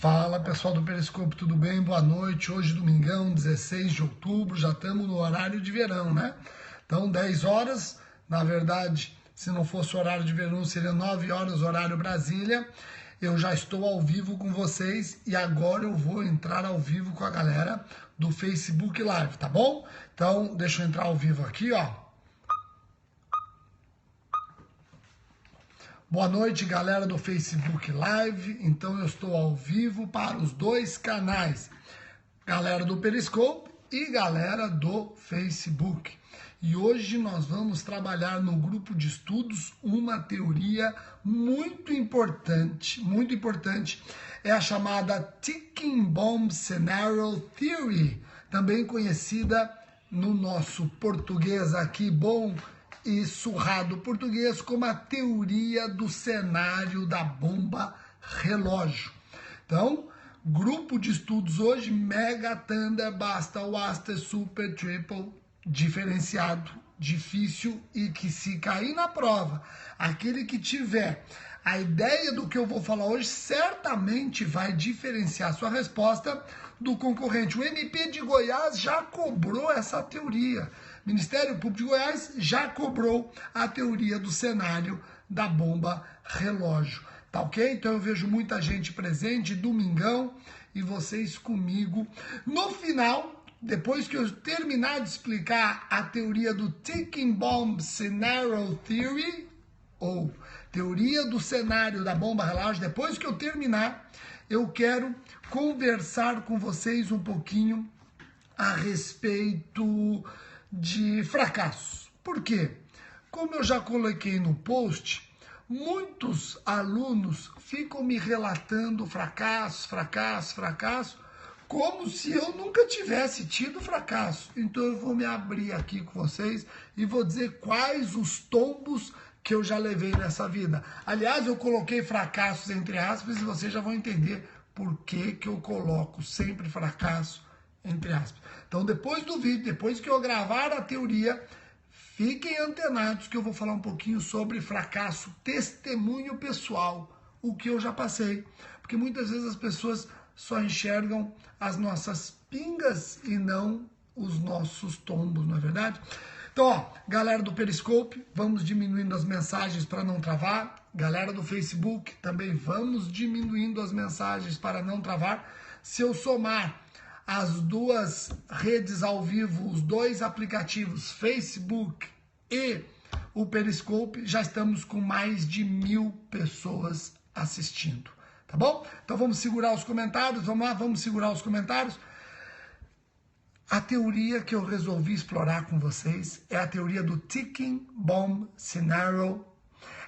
Fala pessoal do Periscope, tudo bem? Boa noite. Hoje domingão, 16 de outubro, já estamos no horário de verão, né? Então 10 horas, na verdade, se não fosse horário de verão, seria 9 horas, horário Brasília. Eu já estou ao vivo com vocês e agora eu vou entrar ao vivo com a galera do Facebook Live, tá bom? Então deixa eu entrar ao vivo aqui, ó. Boa noite, galera do Facebook Live. Então eu estou ao vivo para os dois canais, galera do Periscope e galera do Facebook. E hoje nós vamos trabalhar no grupo de estudos uma teoria muito importante, é a chamada Ticking Bomb Scenario Theory, também conhecida no nosso português aqui bom e surrado português como a teoria do cenário da bomba relógio. Então, grupo de estudos hoje, Mega, Thunder, Basta, Waster, Super, Triple, diferenciado, difícil e que se cair na prova, aquele que tiver a ideia do que eu vou falar hoje, certamente vai diferenciar sua resposta do concorrente. O MP de Goiás já cobrou essa teoria. Ministério Público de Goiás já cobrou a teoria do cenário da bomba relógio. Tá ok? Então eu vejo muita gente presente, domingão, e vocês comigo. No final, depois que eu terminar de explicar a teoria do Ticking Bomb Scenario Theory, ou teoria do cenário da bomba relógio, depois que eu terminar, eu quero conversar com vocês um pouquinho a respeito de fracassos. Por quê? Como eu já coloquei no post, muitos alunos ficam me relatando fracassos, como se eu nunca tivesse tido fracasso. Então eu vou me abrir aqui com vocês e vou dizer quais os tombos que eu já levei nessa vida. Aliás, eu coloquei fracassos entre aspas e vocês já vão entender por que eu coloco sempre fracasso entre aspas. Então, depois do vídeo, depois que eu gravar a teoria, fiquem antenados que eu vou falar um pouquinho sobre fracasso, testemunho pessoal, o que eu já passei. Porque muitas vezes as pessoas só enxergam as nossas pingas e não os nossos tombos, não é verdade? Então, ó, galera do Periscope, vamos diminuindo as mensagens para não travar. Galera do Facebook, também vamos diminuindo as mensagens para não travar. Se eu somar as duas redes ao vivo, os dois aplicativos, Facebook e o Periscope, já estamos com mais de 1000 pessoas assistindo, tá bom? Então vamos segurar os comentários, vamos lá, vamos segurar os comentários. A teoria que eu resolvi explorar com vocês é a teoria do Ticking Bomb Scenario.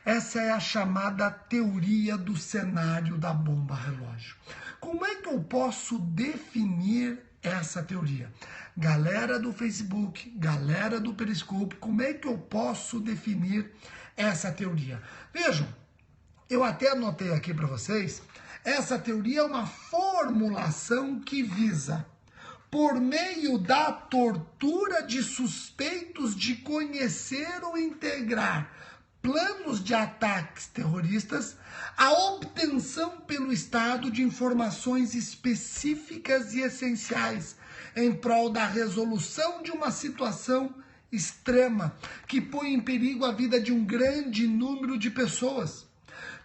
Essa é a chamada teoria do cenário da bomba relógio. Como é que eu posso definir essa teoria? Galera do Facebook, galera do Periscope, como é que eu posso definir essa teoria? Vejam, eu até anotei aqui para vocês, essa teoria é uma formulação que visa, por meio da tortura de suspeitos de conhecer ou integrar planos de ataques terroristas, a obtenção pelo Estado de informações específicas e essenciais em prol da resolução de uma situação extrema que põe em perigo a vida de um grande número de pessoas.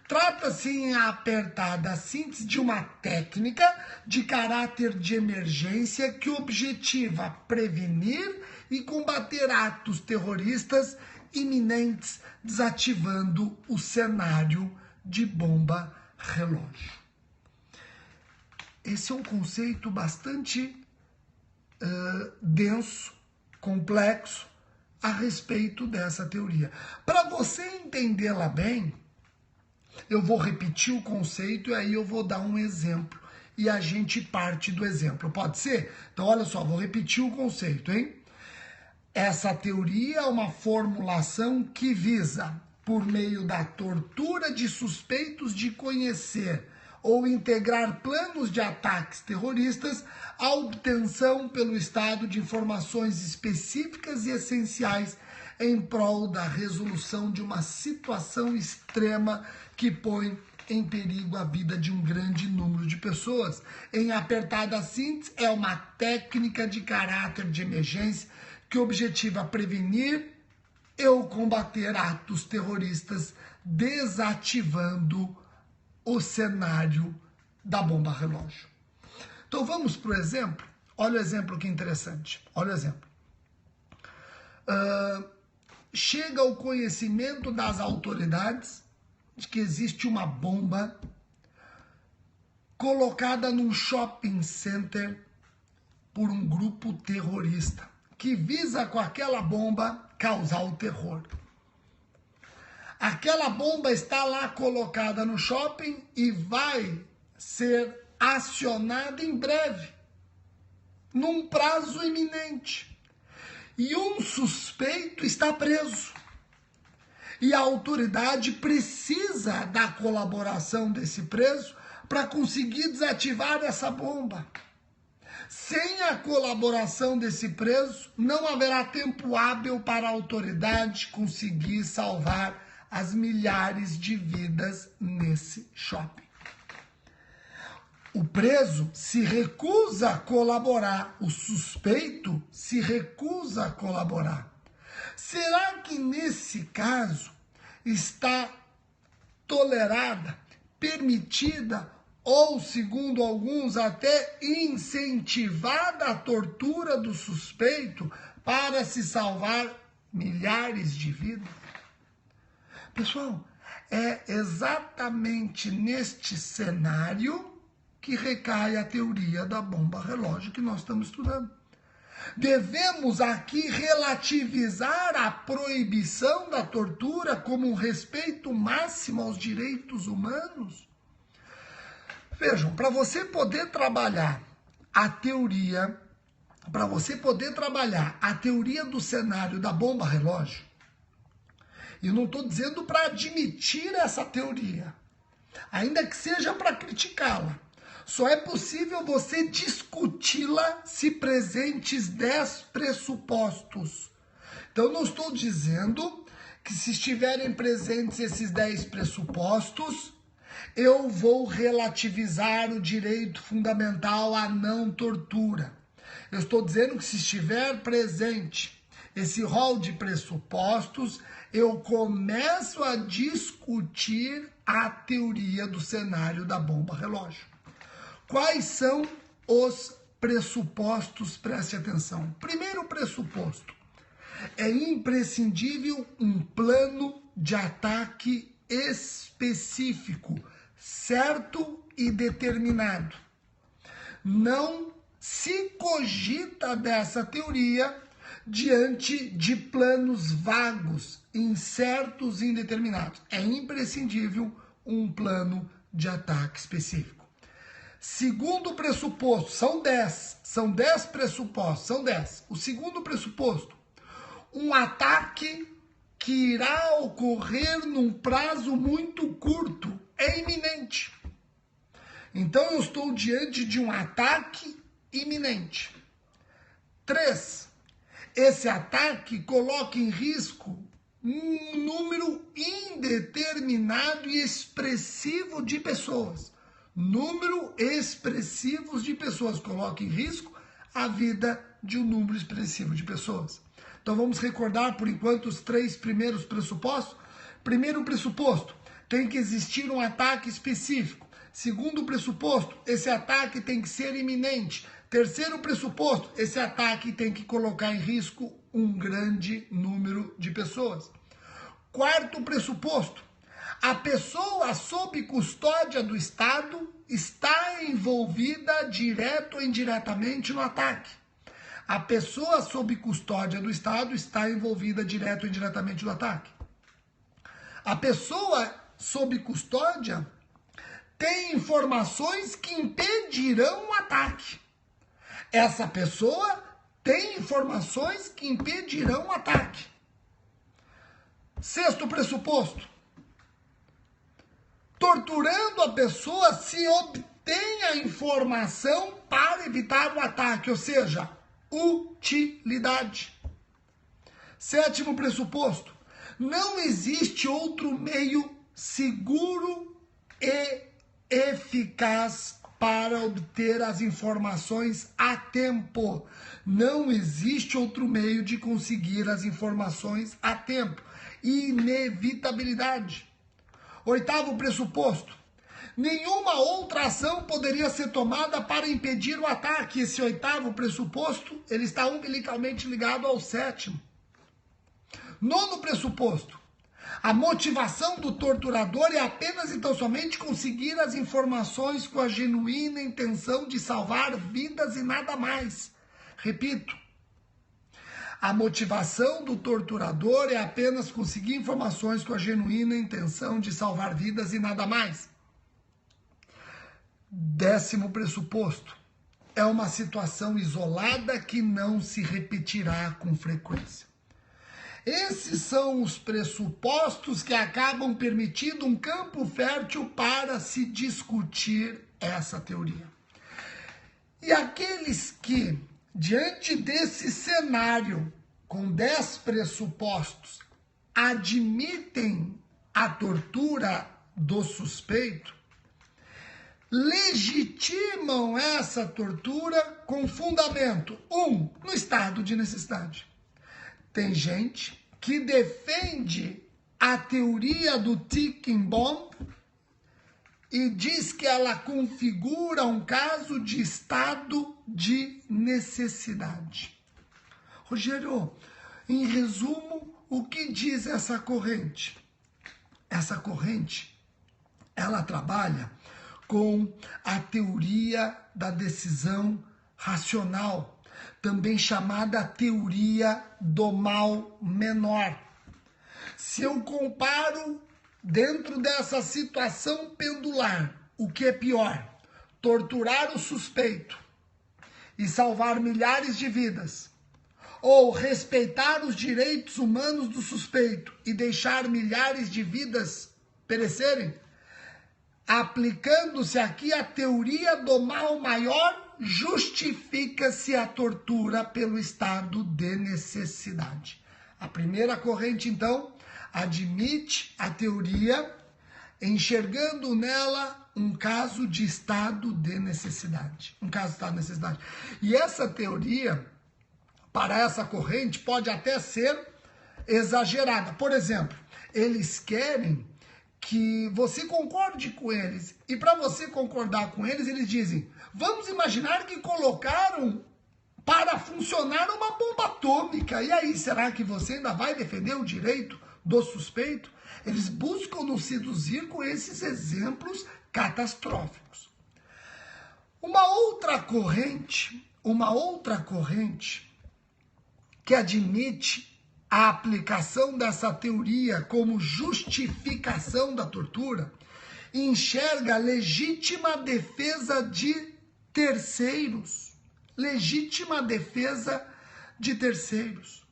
Trata-se, em apertada síntese, de uma técnica de caráter de emergência que objetiva prevenir e combater atos terroristas iminentes, desativando o cenário de bomba relógio. Esse é um conceito bastante denso, complexo, a respeito dessa teoria. Para você entendê-la bem, eu vou repetir o conceito e aí eu vou dar um exemplo. E a gente parte do exemplo. Pode ser? Então, olha só, vou repetir o conceito, hein? Essa teoria é uma formulação que visa, por meio da tortura de suspeitos de conhecer ou integrar planos de ataques terroristas, a obtenção pelo Estado de informações específicas e essenciais em prol da resolução de uma situação extrema que põe em perigo a vida de um grande número de pessoas. Em apertada síntese, é uma técnica de caráter de emergência que objetiva prevenir ou combater atos terroristas, desativando o cenário da bomba relógio. Então vamos para o exemplo. Olha o exemplo que interessante. Olha o exemplo. Chega ao conhecimento das autoridades de que existe uma bomba colocada num shopping center por um grupo terrorista que visa com aquela bomba causar o terror. Aquela bomba está lá colocada no shopping e vai ser acionada em breve, num prazo iminente. E um suspeito está preso. E a autoridade precisa da colaboração desse preso para conseguir desativar essa bomba. Sem a colaboração desse preso, não haverá tempo hábil para a autoridade conseguir salvar as milhares de vidas nesse shopping. O preso se recusa a colaborar, o suspeito se recusa a colaborar. Será que nesse caso está tolerada, permitida ou, segundo alguns, até incentivada a tortura do suspeito para se salvar milhares de vidas? Pessoal, é exatamente neste cenário que recai a teoria da bomba relógio que nós estamos estudando. Devemos aqui relativizar a proibição da tortura como um respeito máximo aos direitos humanos? Vejam, para você poder trabalhar a teoria, do cenário da bomba relógio, e não estou dizendo para admitir essa teoria, ainda que seja para criticá-la. Só é possível você discuti-la se presentes 10 pressupostos. Então, não estou dizendo que se estiverem presentes esses 10 pressupostos, eu vou relativizar o direito fundamental à não tortura. Eu estou dizendo que se estiver presente esse rol de pressupostos, eu começo a discutir a teoria do cenário da bomba relógio. Quais são os pressupostos? Preste atenção. Primeiro pressuposto: é imprescindível um plano de ataque específico, certo e determinado. Não se cogita dessa teoria diante de planos vagos, incertos e indeterminados. É imprescindível um plano de ataque específico. Segundo pressuposto, são 10 pressupostos, são 10. O segundo pressuposto: um ataque que irá ocorrer num prazo muito curto, é iminente. Então eu estou diante de um ataque iminente. 3. Esse ataque coloca em risco um número indeterminado e expressivo de pessoas. Número expressivo de pessoas. Coloca em risco a vida de um número expressivo de pessoas. Então vamos recordar por enquanto os 3 primeiros pressupostos. Primeiro pressuposto: tem que existir um ataque específico. Segundo pressuposto: esse ataque tem que ser iminente. Terceiro pressuposto: esse ataque tem que colocar em risco um grande número de pessoas. Quarto pressuposto: a pessoa sob custódia do Estado está envolvida direto ou indiretamente no ataque. A pessoa sob custódia do Estado está envolvida direto ou indiretamente no ataque. A pessoa sob custódia tem informações que impedirão o ataque. Essa pessoa tem informações que impedirão o ataque. Sexto pressuposto: torturando a pessoa se obtém a informação para evitar o ataque, ou seja, utilidade. Sétimo pressuposto: não existe outro meio seguro e eficaz para obter as informações a tempo. Não existe outro meio de conseguir as informações a tempo. Inevitabilidade. Oitavo pressuposto. Nenhuma outra ação poderia ser tomada para impedir o ataque. Esse oitavo pressuposto, ele está umbilicalmente ligado ao sétimo. Nono pressuposto. A motivação do torturador é apenas e tão somente conseguir as informações com a genuína intenção de salvar vidas e nada mais. Repito. A motivação do torturador é apenas conseguir informações com a genuína intenção de salvar vidas e nada mais. Décimo pressuposto. É uma situação isolada que não se repetirá com frequência. Esses são os pressupostos que acabam permitindo um campo fértil para se discutir essa teoria. E aqueles que, diante desse cenário, com 10 pressupostos, admitem a tortura do suspeito, legitimam essa tortura com fundamento, no estado de necessidade. Tem gente que defende a teoria do ticking bomb e diz que ela configura um caso de estado de necessidade. Rogério, em resumo, o que diz essa corrente? Essa corrente, ela trabalha com a teoria da decisão racional, também chamada teoria do mal menor. Se eu comparo dentro dessa situação pendular, o que é pior? Torturar o suspeito e salvar milhares de vidas, ou respeitar os direitos humanos do suspeito e deixar milhares de vidas perecerem? Aplicando-se aqui a teoria do mal maior, justifica-se a tortura pelo estado de necessidade. A primeira corrente, então, admite a teoria, enxergando nela um caso de estado de necessidade. Um caso de estado de necessidade. E essa teoria, para essa corrente, pode até ser exagerada. Por exemplo, eles querem que você concorde com eles. E para você concordar com eles, eles dizem, vamos imaginar que colocaram para funcionar uma bomba atômica. E aí, será que você ainda vai defender o direito do suspeito? Eles buscam nos seduzir com esses exemplos catastróficos. Uma outra corrente que admite a aplicação dessa teoria como justificação da tortura, enxerga a legítima defesa de terceiros. Legítima defesa de terceiros.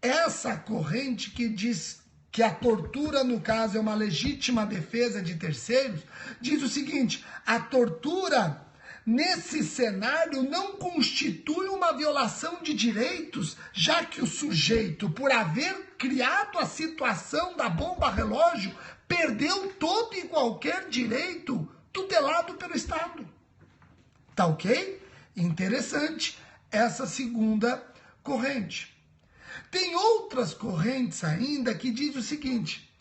Essa corrente que diz que a tortura, no caso, é uma legítima defesa de terceiros, diz o seguinte: a tortura, nesse cenário, não constitui uma violação de direitos, já que o sujeito, por haver criado a situação da bomba relógio, perdeu todo e qualquer direito tutelado pelo Estado. Tá ok? Interessante essa segunda corrente. Tem outras correntes ainda que dizem o seguinte: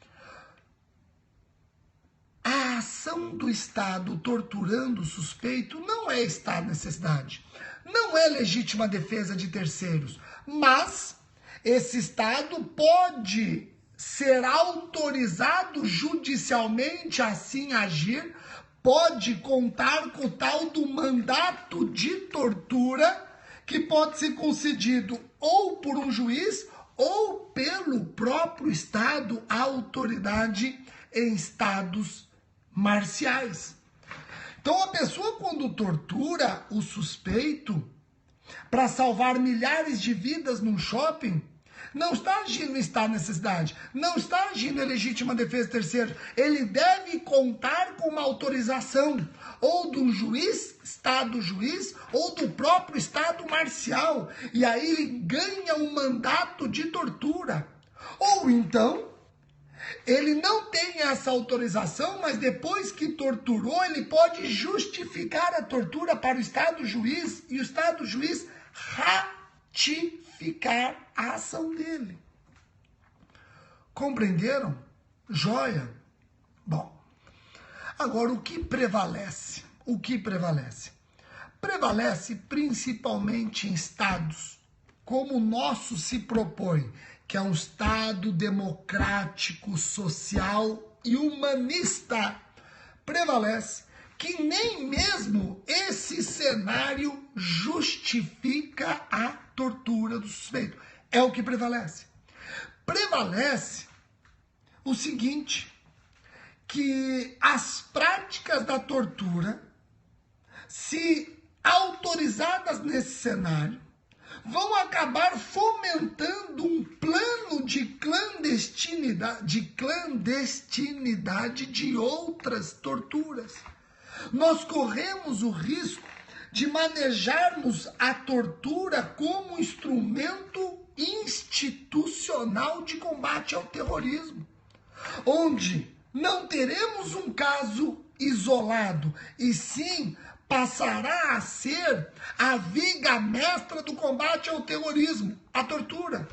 a ação do Estado torturando o suspeito não é estado de necessidade, não é legítima defesa de terceiros, mas esse Estado pode ser autorizado judicialmente a assim agir, pode contar com o tal do mandato de tortura, que pode ser concedido ou por um juiz ou pelo próprio Estado, a autoridade em estados marciais. Então a pessoa, quando tortura o suspeito para salvar milhares de vidas num shopping, não está agindo em estado de necessidade, não está agindo em legítima defesa de terceiro. Ele deve contar com uma autorização ou do juiz, Estado juiz, ou do próprio Estado marcial. E aí ele ganha um mandato de tortura. Ou então, Ele não tem essa autorização, mas depois que torturou, ele pode justificar a tortura para o Estado juiz e o Estado juiz ratificar a ação dele. Compreenderam? Joia? Bom, agora o que prevalece? O que prevalece? Prevalece principalmente em estados como o nosso se propõe, que é um Estado democrático, social e humanista. Prevalece que nem mesmo esse cenário justifica a tortura do suspeito. É o que prevalece. Prevalece o seguinte, que as práticas da tortura, se autorizadas nesse cenário, vão acabar fomentando um plano de clandestinidade de outras torturas. Nós corremos o risco de manejarmos a tortura como instrumento institucional de combate ao terrorismo, onde não teremos um caso isolado, e sim passará a ser a viga mestra do combate ao terrorismo, a tortura.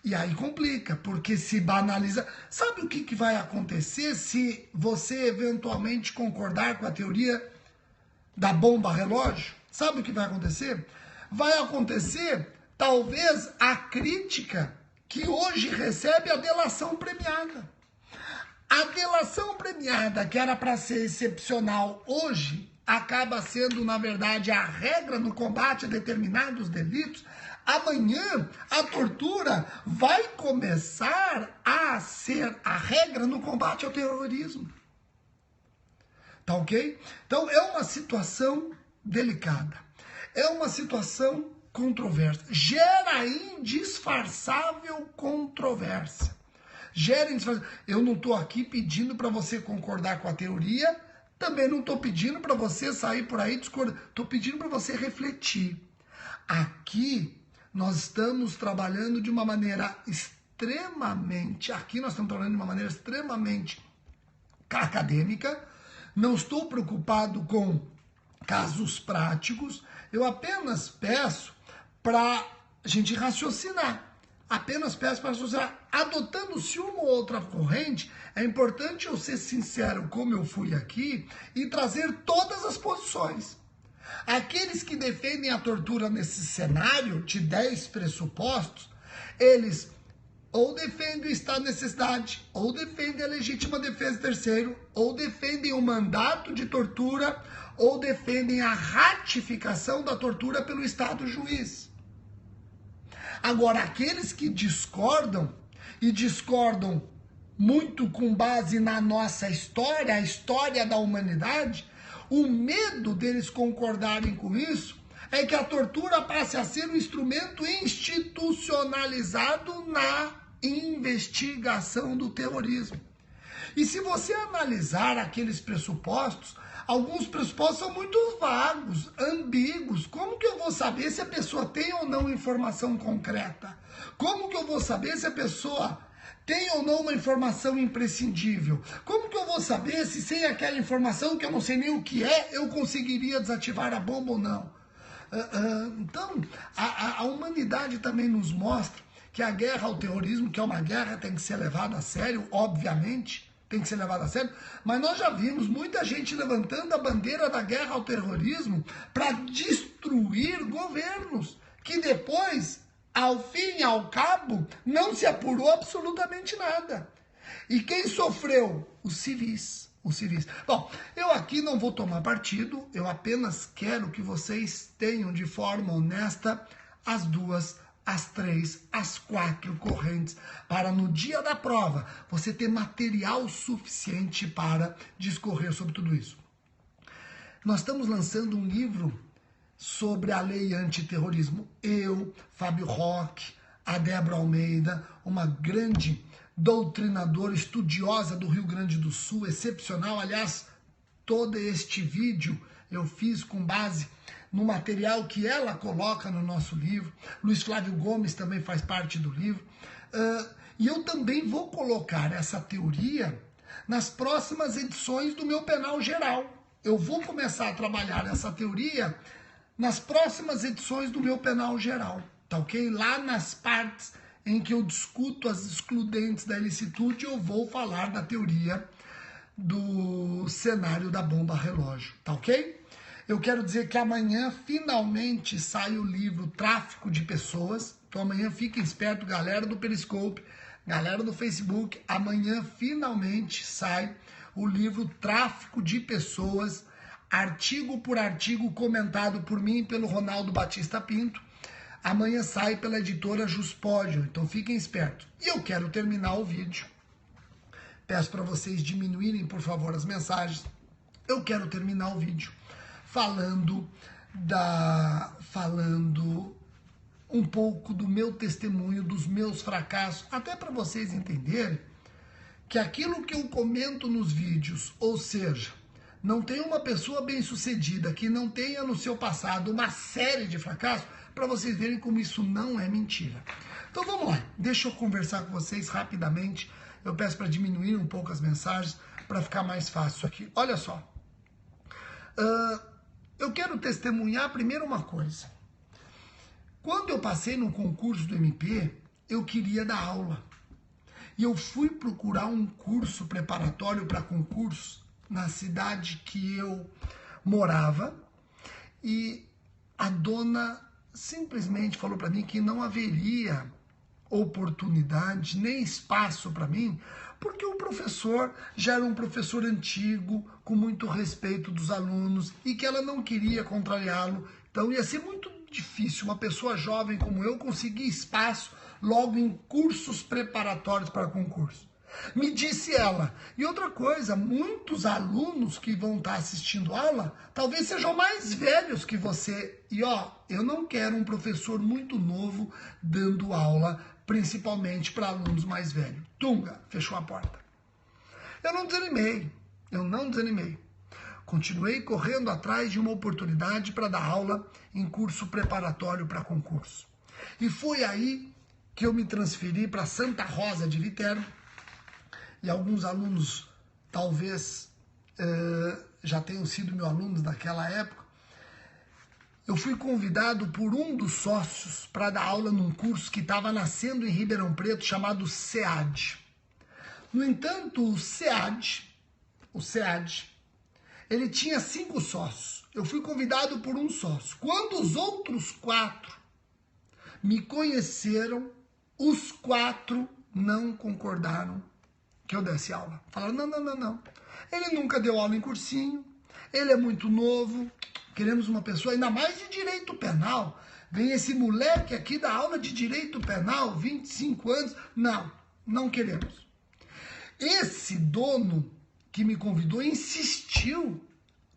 E aí complica, porque se banaliza. Sabe o que vai acontecer se você eventualmente concordar com a teoria da bomba relógio? Sabe o que vai acontecer? Vai acontecer, talvez, a crítica que hoje recebe a delação premiada. A delação premiada, que era para ser excepcional hoje, acaba sendo, na verdade, a regra no combate a determinados delitos. Amanhã, a tortura vai começar a ser a regra no combate ao terrorismo. Tá ok? Então, é uma situação delicada. É uma situação controversa. Gera indisfarçável controvérsia. Eu não estou aqui pedindo para você concordar com a teoria, também não estou pedindo para você sair por aí discordando, estou pedindo para você refletir. Aqui nós estamos trabalhando de uma maneira extremamente acadêmica, não estou preocupado com casos práticos, eu apenas peço para a gente raciocinar. Adotando-se uma ou outra corrente, é importante eu ser sincero como eu fui aqui e trazer todas as posições. Aqueles que defendem a tortura nesse cenário de 10 pressupostos, eles ou defendem o estado de necessidade, ou defendem a legítima defesa de terceiro, ou defendem o mandato de tortura, ou defendem a ratificação da tortura pelo Estado juiz. Agora, aqueles que discordam, e discordam muito com base na nossa história, a história da humanidade, o medo deles concordarem com isso é que a tortura passe a ser um instrumento institucionalizado na investigação do terrorismo. E se você analisar aqueles pressupostos, alguns pressupostos são muito vagos, ambíguos. Como que eu vou saber se a pessoa tem ou não informação concreta? Como que eu vou saber se a pessoa tem ou não uma informação imprescindível? Como que eu vou saber se sem aquela informação, que eu não sei nem o que é, eu conseguiria desativar a bomba ou não? Então, a humanidade também nos mostra que a guerra ao terrorismo, que é uma guerra, tem que ser levada a sério, obviamente, tem que ser levada a sério, mas nós já vimos muita gente levantando a bandeira da guerra ao terrorismo para destruir governos, que depois, ao fim e ao cabo, não se apurou absolutamente nada. E quem sofreu? Os civis. Bom, eu aqui não vou tomar partido, eu apenas quero que vocês tenham de forma honesta as duas, as três, as quatro correntes, para no dia da prova você ter material suficiente para discorrer sobre tudo isso. Nós estamos lançando um livro sobre a lei antiterrorismo. Eu, Fábio Roque, a Débora Almeida, uma grande doutrinadora, estudiosa do Rio Grande do Sul, excepcional. Aliás, todo este vídeo eu fiz com base no material que ela coloca no nosso livro. Luiz Flávio Gomes também faz parte do livro. E eu também vou colocar essa teoria nas próximas edições do meu Penal Geral. Eu vou começar a trabalhar essa teoria nas próximas edições do meu Penal Geral, tá ok? Lá nas partes em que eu discuto as excludentes da ilicitude, eu vou falar da teoria do cenário da bomba relógio, tá ok? Eu quero dizer que amanhã finalmente sai o livro Tráfico de Pessoas. Então amanhã fiquem espertos, galera do Periscope, galera do Facebook. Amanhã finalmente sai o livro Tráfico de Pessoas, artigo por artigo, comentado por mim e pelo Ronaldo Batista Pinto. Amanhã sai pela editora Juspódio, então fiquem espertos. E eu quero terminar o vídeo. Peço para vocês diminuírem, por favor, as mensagens. Eu quero terminar o vídeo falando um pouco do meu testemunho, dos meus fracassos, até para vocês entenderem que aquilo que eu comento nos vídeos, ou seja, não tem uma pessoa bem-sucedida que não tenha no seu passado uma série de fracassos, para vocês verem como isso não é mentira. Então vamos lá, deixa eu conversar com vocês rapidamente. Eu peço para diminuir um pouco as mensagens para ficar mais fácil aqui. Olha só, eu quero testemunhar primeiro uma coisa. Quando eu passei no concurso do MP, eu queria dar aula. E eu fui procurar um curso preparatório para concurso na cidade que eu morava. E a dona simplesmente falou para mim que não haveria oportunidade nem espaço para mim, porque o professor já era um professor antigo, com muito respeito dos alunos, e que ela não queria contrariá-lo. Então ia ser muito difícil uma pessoa jovem como eu conseguir espaço logo em cursos preparatórios para concurso. Me disse ela. E outra coisa, muitos alunos que vão estar assistindo aula, talvez sejam mais velhos que você. E eu não quero um professor muito novo dando aula, principalmente para alunos mais velhos. Tunga, fechou a porta. Eu não desanimei. Continuei correndo atrás de uma oportunidade para dar aula em curso preparatório para concurso. E foi aí que eu me transferi para Santa Rosa de Viterbo. E alguns alunos talvez já tenham sido meus alunos naquela época. Eu fui convidado por um dos sócios para dar aula num curso que estava nascendo em Ribeirão Preto, chamado SEAD. No entanto, o SEAD, ele tinha 5 sócios. Eu fui convidado por um sócio. Quando os outros 4 me conheceram, os 4 não concordaram que eu desse aula. Falaram, não. Ele nunca deu aula em cursinho, ele é muito novo, queremos uma pessoa, ainda mais de direito penal. Vem esse moleque aqui dar aula de direito penal, 25 anos. Não queremos. Esse dono que me convidou insistiu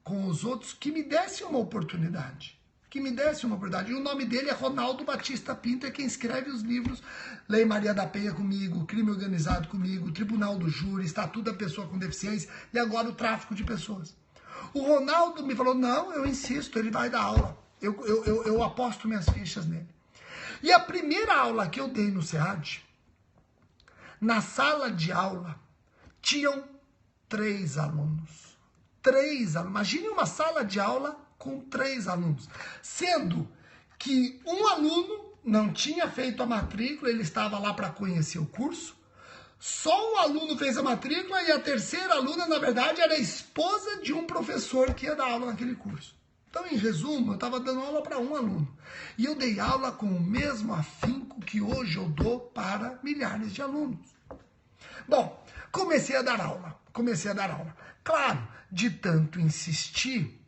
com os outros que me desse uma oportunidade. E o nome dele é Ronaldo Batista Pinto, é quem escreve os livros Lei Maria da Penha comigo, Crime Organizado comigo, Tribunal do Júri, Estatuto da Pessoa com Deficiência e agora o Tráfico de Pessoas. O Ronaldo me falou, não, eu insisto, ele vai dar aula. Eu aposto minhas fichas nele. E a primeira aula que eu dei no SEAD, na sala de aula, tinham 3 alunos. 3 alunos. Imagine uma sala de aula com 3 alunos. Sendo que um aluno não tinha feito a matrícula, ele estava lá para conhecer o curso. Só um aluno fez a matrícula e a terceira aluna, na verdade, era a esposa de um professor que ia dar aula naquele curso. Então, em resumo, eu estava dando aula para um aluno. E eu dei aula com o mesmo afinco que hoje eu dou para milhares de alunos. Bom, comecei a dar aula. Claro, de tanto insistir,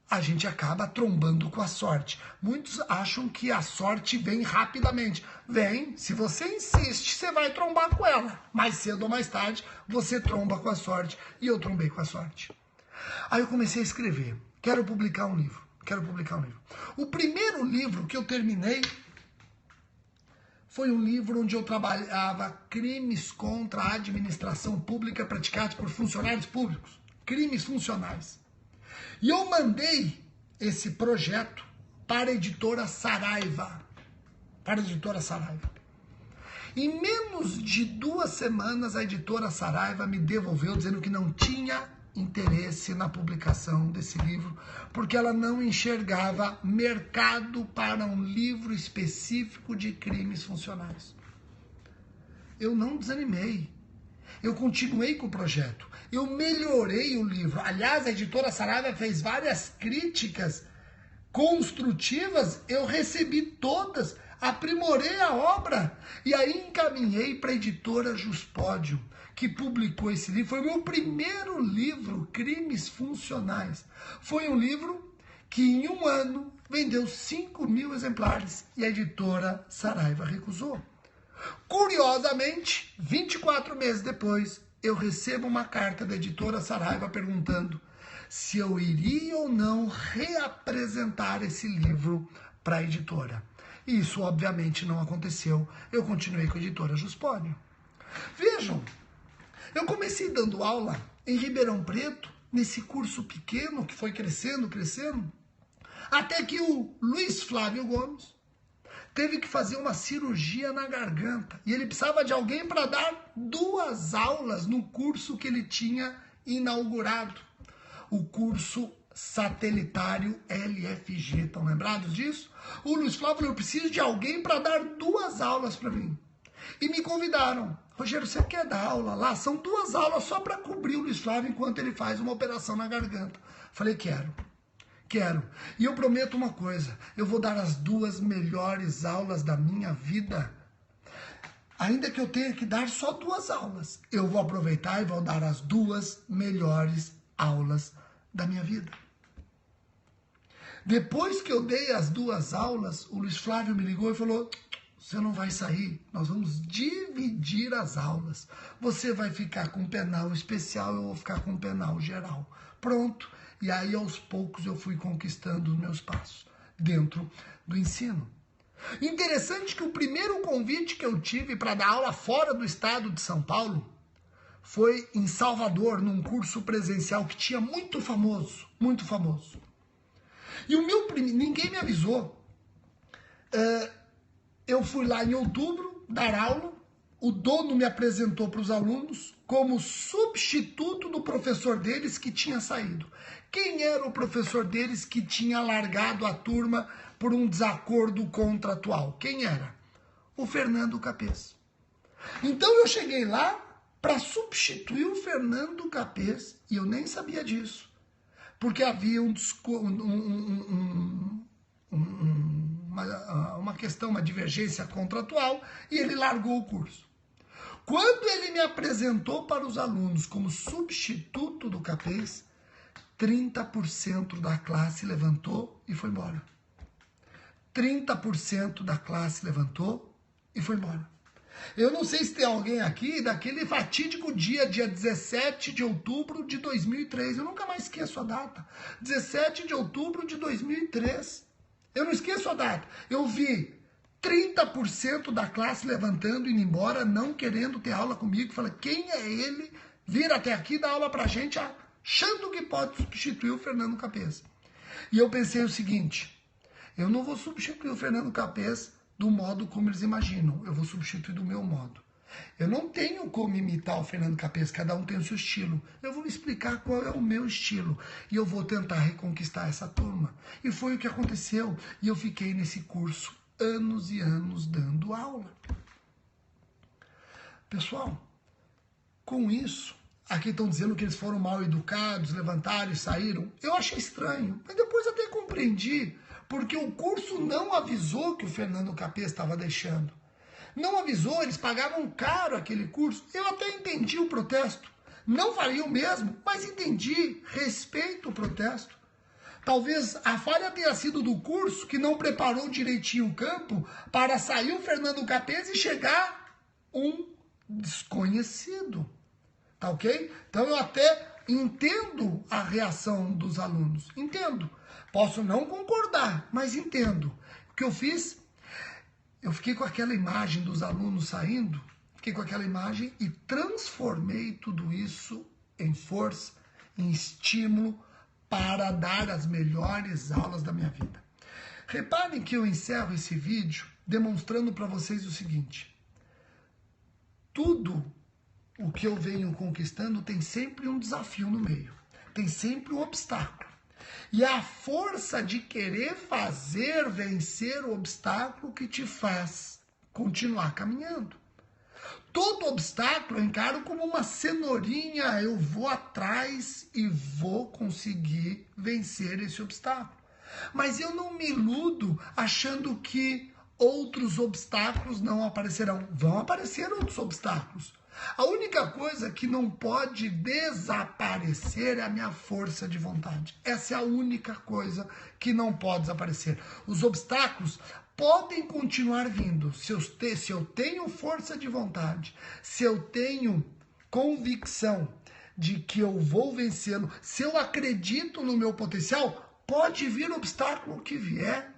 a gente acaba trombando com a sorte. Muitos acham que a sorte vem rapidamente. Vem, se você insiste, você vai trombar com ela. Mais cedo ou mais tarde, você tromba com a sorte. E eu trombei com a sorte. Aí eu comecei a escrever. Quero publicar um livro. O primeiro livro que eu terminei foi um livro onde eu trabalhava crimes contra a administração pública praticados por funcionários públicos. Crimes funcionais. E eu mandei esse projeto para a editora Saraiva. Para a editora Saraiva. Em menos de 2 semanas, a editora Saraiva me devolveu dizendo que não tinha interesse na publicação desse livro, porque ela não enxergava mercado para um livro específico de crimes funcionais. Eu não desanimei. Eu continuei com o projeto. Eu melhorei o livro. Aliás, a editora Saraiva fez várias críticas construtivas. Eu recebi todas. Aprimorei a obra. E aí encaminhei para a editora Juspódio, que publicou esse livro. Foi o meu primeiro livro, Crimes Funcionais. Foi um livro que em 1 ano vendeu 5.000 exemplares. E a editora Saraiva recusou. Curiosamente, 24 meses depois, eu recebo uma carta da editora Saraiva perguntando se eu iria ou não reapresentar esse livro para a editora. E isso, obviamente, não aconteceu. Eu continuei com a editora Juspódio. Vejam, eu comecei dando aula em Ribeirão Preto, nesse curso pequeno que foi crescendo, até que o Luiz Flávio Gomes teve que fazer uma cirurgia na garganta. E ele precisava de alguém para dar 2 aulas no curso que ele tinha inaugurado. O curso satelitário LFG. Estão lembrados disso? O Luiz Flávio falou, eu preciso de alguém para dar 2 aulas para mim. E me convidaram. Rogério, você quer dar aula lá? São 2 aulas só para cobrir o Luiz Flávio enquanto ele faz uma operação na garganta. Falei, quero. E eu prometo uma coisa, eu vou dar as 2 melhores aulas da minha vida. Ainda que eu tenha que dar só 2 aulas, eu vou aproveitar e vou dar as 2 melhores aulas da minha vida. Depois que eu dei as 2 aulas, o Luiz Flávio me ligou e falou, você não vai sair, nós vamos dividir as aulas. Você vai ficar com um penal especial, eu vou ficar com um penal geral. Pronto. E aí, aos poucos, eu fui conquistando os meus passos dentro do ensino. Interessante que o primeiro convite que eu tive para dar aula fora do estado de São Paulo foi em Salvador, num curso presencial que tinha muito famoso. E o meu ninguém me avisou. Eu fui lá em outubro dar aula, o dono me apresentou para os alunos como substituto do professor deles que tinha saído. Quem era o professor deles que tinha largado a turma por um desacordo contratual? Quem era? O Fernando Capês. Então eu cheguei lá para substituir o Fernando Capês e eu nem sabia disso. Porque havia uma questão, uma divergência contratual e ele largou o curso. Quando ele me apresentou para os alunos como substituto do Capês, 30% da classe levantou e foi embora. 30% da classe levantou e foi embora. Eu não sei se tem alguém aqui daquele fatídico dia 17 de outubro de 2003. Eu nunca mais esqueço a data. 17 de outubro de 2003. Eu não esqueço a data. Eu vi 30% da classe levantando e indo embora, não querendo ter aula comigo. Falei, quem é ele vir até aqui dar aula pra gente, achando que pode substituir o Fernando Capês? E eu pensei o seguinte, eu não vou substituir o Fernando Capês do modo como eles imaginam, eu vou substituir do meu modo. Eu não tenho como imitar o Fernando Capês, cada um tem o seu estilo. Eu vou explicar qual é o meu estilo e eu vou tentar reconquistar essa turma. E foi o que aconteceu e eu fiquei nesse curso anos e anos dando aula. Pessoal, com isso, aqui estão dizendo que eles foram mal educados, levantaram e saíram. Eu achei estranho, mas depois até compreendi, porque o curso não avisou que o Fernando Capês estava deixando. Não avisou, eles pagavam caro aquele curso. Eu até entendi o protesto. Não faria o mesmo, mas entendi, respeito o protesto. Talvez a falha tenha sido do curso, que não preparou direitinho o campo para sair o Fernando Capês e chegar um desconhecido. Tá ok? Então eu até entendo a reação dos alunos. Entendo. Posso não concordar, mas entendo. O que eu fiz, eu fiquei com aquela imagem dos alunos saindo, fiquei com aquela imagem e transformei tudo isso em força, em estímulo, para dar as melhores aulas da minha vida. Reparem que eu encerro esse vídeo demonstrando para vocês o seguinte: tudo o que eu venho conquistando tem sempre um desafio no meio, tem sempre um obstáculo. E é a força de querer fazer vencer o obstáculo que te faz continuar caminhando. Todo obstáculo eu encaro como uma cenourinha, eu vou atrás e vou conseguir vencer esse obstáculo. Mas eu não me iludo achando que outros obstáculos não aparecerão. Vão aparecer outros obstáculos. A única coisa que não pode desaparecer é a minha força de vontade. Essa é a única coisa que não pode desaparecer. Os obstáculos podem continuar vindo. Se eu tenho força de vontade, se eu tenho convicção de que eu vou vencê-lo, se eu acredito no meu potencial, pode vir o obstáculo que vier.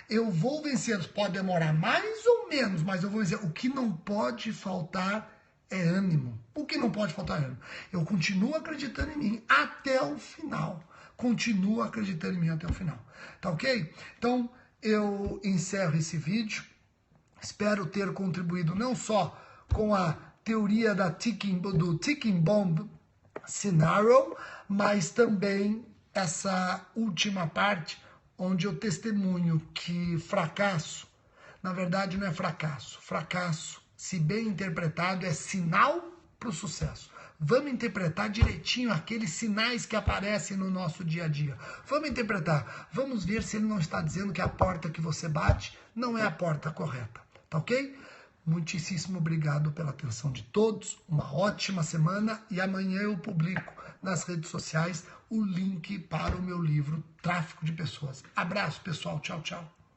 Eu vou vencê-los. Pode demorar mais ou menos, mas eu vou vencer. O que não pode faltar é ânimo. O que não pode faltar é ânimo. Eu continuo acreditando em mim até o final. Continuo acreditando em mim até o final. Tá ok? Então, eu encerro esse vídeo. Espero ter contribuído não só com a teoria do ticking bomb scenario, mas também essa última parte onde eu testemunho que fracasso, na verdade não é fracasso. Fracasso, se bem interpretado, é sinal para o sucesso. Vamos interpretar direitinho aqueles sinais que aparecem no nosso dia a dia. Vamos interpretar. Vamos ver se ele não está dizendo que a porta que você bate não é a porta correta. Tá ok? Muitíssimo obrigado pela atenção de todos. Uma ótima semana e amanhã eu publico nas redes sociais o link para o meu livro Tráfico de Pessoas. Abraço, pessoal. Tchau, tchau.